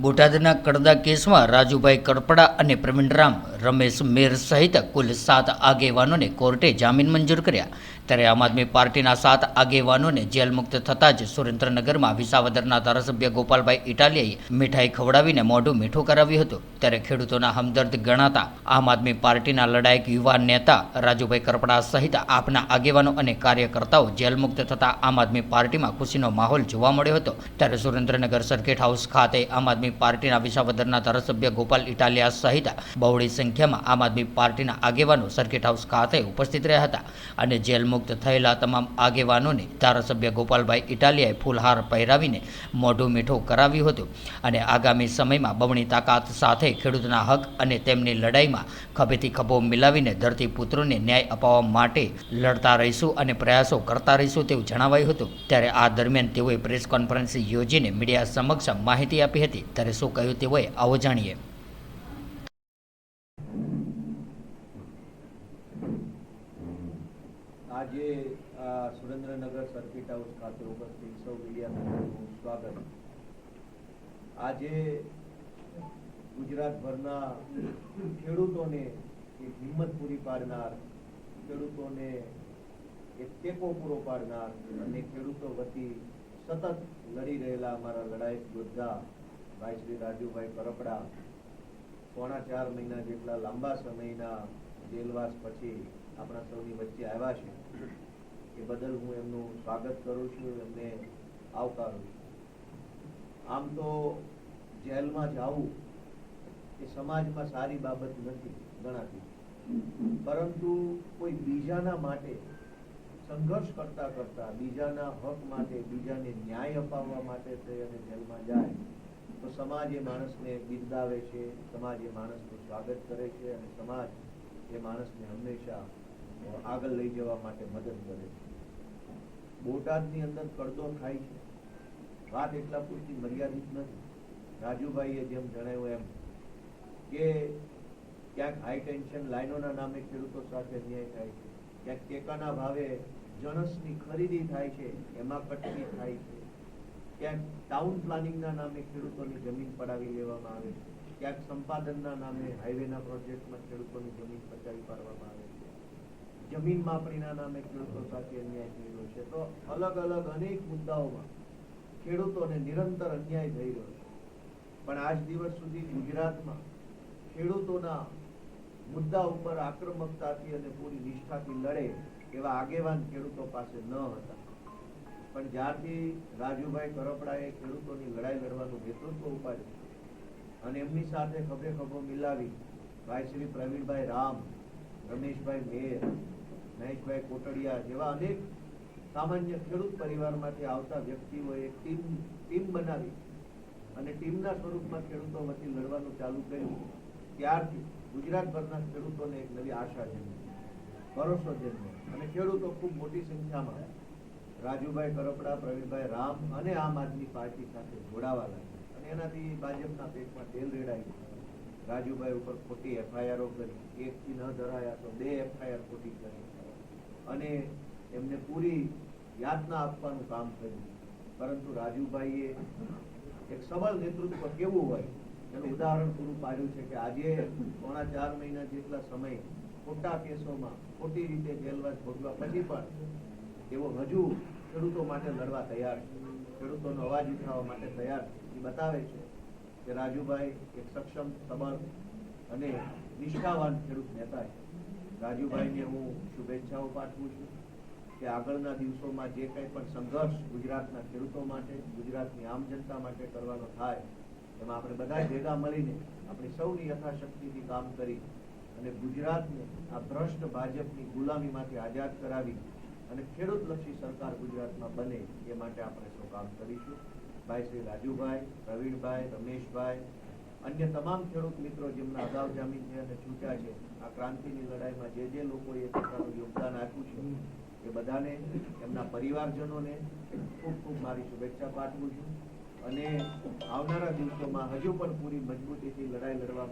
બોટાદના કડદા કેસમાં રાજુભાઈ કરપડા અને પ્રવીણરામ રમેશ મેર સહિત કુલ 7 આગેવાનોને કોર્ટે જામીન મંજૂર કર્યા. ત્યારે આમ આદમી પાર્ટીના 7 આગેવાનોને જેલ મુક્ત થતાં જ સુરેન્દ્રનગરમાં વિસાવદરના ધારાસભ્ય ગોપાલભાઈ ઇટાલિયાએ મીઠાઈ ખવડાવીને મોઢું મીઠું કરાવ્યું હતું. ત્યારે ખેડૂતોના હમદર્દ ગણાતા આમ આદમી પાર્ટીના લડાયક યુવા નેતા રાજુભાઈ કરપડા સહિત આપના આગેવાનો અને કાર્યકર્તાઓ જેલ મુક્ત થતાં આમ આદમી પાર્ટીમાં ખુશીનો માહોલ જોવા મળ્યો હતો. ત્યારે સુરેન્દ્રનગર સર્કિટ હાઉસ ખાતે આમ આદમી પાર્ટીના વિસાવદરના ધારાસભ્ય ગોપાલ ઇટાલિયા સહિત બહોળી સંખ્યામાં આમ આદમી પાર્ટીના આગેવાનો સર્કિટ હાઉસ ખાતે ઉપસ્થિત રહ્યા હતા અને જેલ મુક્ત થયેલા તમામ આગેવાનોને ધારાસભ્ય ગોપાલભાઈ ઇટાલિયાએ ફૂલહાર પહેરાવીને મોઢું મીઠું કરાવ્યું હતું અને આગામી સમયમાં બમણી તાકાત સાથે ખેડૂતના હક અને તેમની લડાઈમાં ખભેથી ખભો મિલાવીને ધરતીપુત્રોને ન્યાય અપાવવા માટે લડતા રહીશું અને પ્રયાસો કરતા રહીશું તેવું જણાવાયું હતું. ત્યારે આ દરમિયાન તેઓએ પ્રેસ કોન્ફરન્સ યોજીને મીડિયા સમક્ષ માહિતી આપી હતી. ત્યારે શું કહ્યું તેઓએ આવો જાણીએ. આજે સુરેન્દ્રનગર સર્કિટ હાઉસ ખાતે ઉપસ્થિત સૌ મીડિયા મિત્રોનું સ્વાગત. આજે ગુજરાતભરના ખેડૂતોને એક હિંમત પૂરી પાડનાર, ખેડૂતોને એક ટેકો પૂરો પાડનાર અને ખેડૂતો વતી સતત લડી રહેલા અમારા લડાયક યોદ્ધા ભાઈ શ્રી રાજુભાઈ કરપડા 4.5 મહિના જેટલા લાંબા સમયના જેલવાસ પછી આપણા સૌની વચ્ચે આવ્યા છે. એ બદલ હું એમનું સ્વાગત કરું છું, એમને આવકારું છું. આમ તો જેલમાં જવું એ સમાજમાં સારી બાબત નથી ગણાતી, પરંતુ કોઈ બીજાના માટે સંઘર્ષ કરતા કરતા, બીજાના હક માટે, બીજાને ન્યાય અપાવવા માટે થઈ અને જેલમાં જાય તો સમાજ એ માણસને બિરદાવે છે, સમાજ એ માણસનું સ્વાગત કરે છે અને સમાજ એ માણસને હંમેશા આગળ લઈ જવા માટે મદદ કરે છે. બોટાદની અંદર કડદો થાય છે, વાત એટલા પૂરતી મર્યાદિત નથી. રાજુભાઈએ જેમ જણાવ્યું એમ કે ક્યાંક હાઈ ટેન્શન લાઈનોના નામે ખેડૂતો સાથે અન્યાય થાય છે, ક્યાંક ટેકાના ભાવે જણસની ખરીદી થાય છે, એમાં કટકી થાય છે, ક્યાંક ટાઉન પ્લાનિંગના નામે ખેડૂતોની જમીન પડાવી લેવામાં આવે છે, ક્યાંક સંપાદનના નામે હાઈવેના પ્રોજેક્ટમાં ખેડૂતોની જમીન પચાવી પાડવામાં આવે છે, જમીન માપણીના નામે ખેડૂતો સાથે અન્યાય થઈ રહ્યો છે. તો અલગ અલગ અનેક મુદ્દાઓમાં ખેડૂતોને નિરંતર અન્યાય થઈ રહ્યો છે. પણ આજ દિવસ સુધી ગુજરાતમાં ખેડૂતોના મુદ્દા ઉપર આક્રમકતાથી અને પૂરી નિષ્ઠાથી લડે એવા આગેવાન ખેડૂતો પાસે ન હતા. પણ જ્યારથી રાજુભાઈ કરપડાએ ખેડૂતોની લડાઈ લડવાનું નેતૃત્વ ઉપાડ્યું અને એમની સાથે ખભે ખભો મિલાવી ભાઈ શ્રી પ્રવીણભાઈ રામ, રમેશભાઈ મેર, મહેશભાઈ કોટડિયા જેવા અનેક સામાન્ય ખેડૂત પરિવારમાંથી આવતા વ્યક્તિઓએ એક ટીમ બનાવી અને ટીમના સ્વરૂપમાં ખેડૂતો વતી લડવાનું ચાલુ કર્યું. ત્યારથી ગુજરાતભરના ખેડૂતોને એક નવી આશા જન્મી, ભરોસો જન્મ્યો અને ખેડૂતો ખૂબ મોટી સંખ્યામાં રાજુભાઈ કરપડા, પ્રવીણભાઈ રામ અને આમ આદમી પાર્ટી સાથે જોડાવા લાગ્યા અને એનાથી ભાજપના પેટમાં તેલ રેડાયું. રાજુભાઈ ઉપર ખોટી એફઆઈઆરો કરી, 1 થી ન ધરાયા તો 2 એફઆઈઆર ખોટી કરી અને એમને પૂરી યાતના આપવાનું કામ કર્યું. પરંતુ રાજુભાઈએ એક સબળ નેતૃત્વ કેવું હોય એનું ઉદાહરણ પૂરું પાડ્યું છે કે આજે 4.5 મહિના જેટલા સમય ખોટા કેસોમાં ખોટી રીતે જેલવાસ ભોગવા પછી પણ એવો હજુ ખેડૂતો માટે લડવા તૈયાર છે, ખેડૂતોનો અવાજ ઉઠાવવા માટે તૈયાર છે. એ બતાવે છે કે રાજુભાઈ એક સક્ષમ, સબળ અને નિષ્ઠાવાન ખેડૂત નેતા છે. રાજુભાઈને હું શુભેચ્છાઓ પાઠવું છું કે આગળના દિવસોમાં જે કંઈ પણ સંઘર્ષ ગુજરાતના ખેડૂતો માટે, ગુજરાતની આમ જનતા માટે કરવાનો થાય એમાં આપણે બધા ભેગા મળીને આપણી સૌની યથાશક્તિથી કામ કરી અને ગુજરાતને આ ભ્રષ્ટ ભાજપની ગુલામીમાંથી આઝાદ કરાવી અને ખેડૂતલક્ષી સરકાર ગુજરાતમાં બને એ માટે આપણે સૌ કામ કરીશું. ભાઈ શ્રી રાજુભાઈ, પ્રવીણભાઈ, રમેશભાઈ, અન્ય તમામ ખેડૂત મિત્રો જેમના અગાઉ જામીન થયા અને છૂટ્યા છે, આ ક્રાંતિની લડાઈમાં જે લોકોએ પોતાનું યોગદાન આપ્યું છે એ બધાને, એમના પરિવારજનોને ખૂબ ખૂબ મારી શુભેચ્છા પાઠવું છું અને આવનારા દિવસોમાં હજુ પણ પૂરી મજબૂતીથી લડાઈ લડવા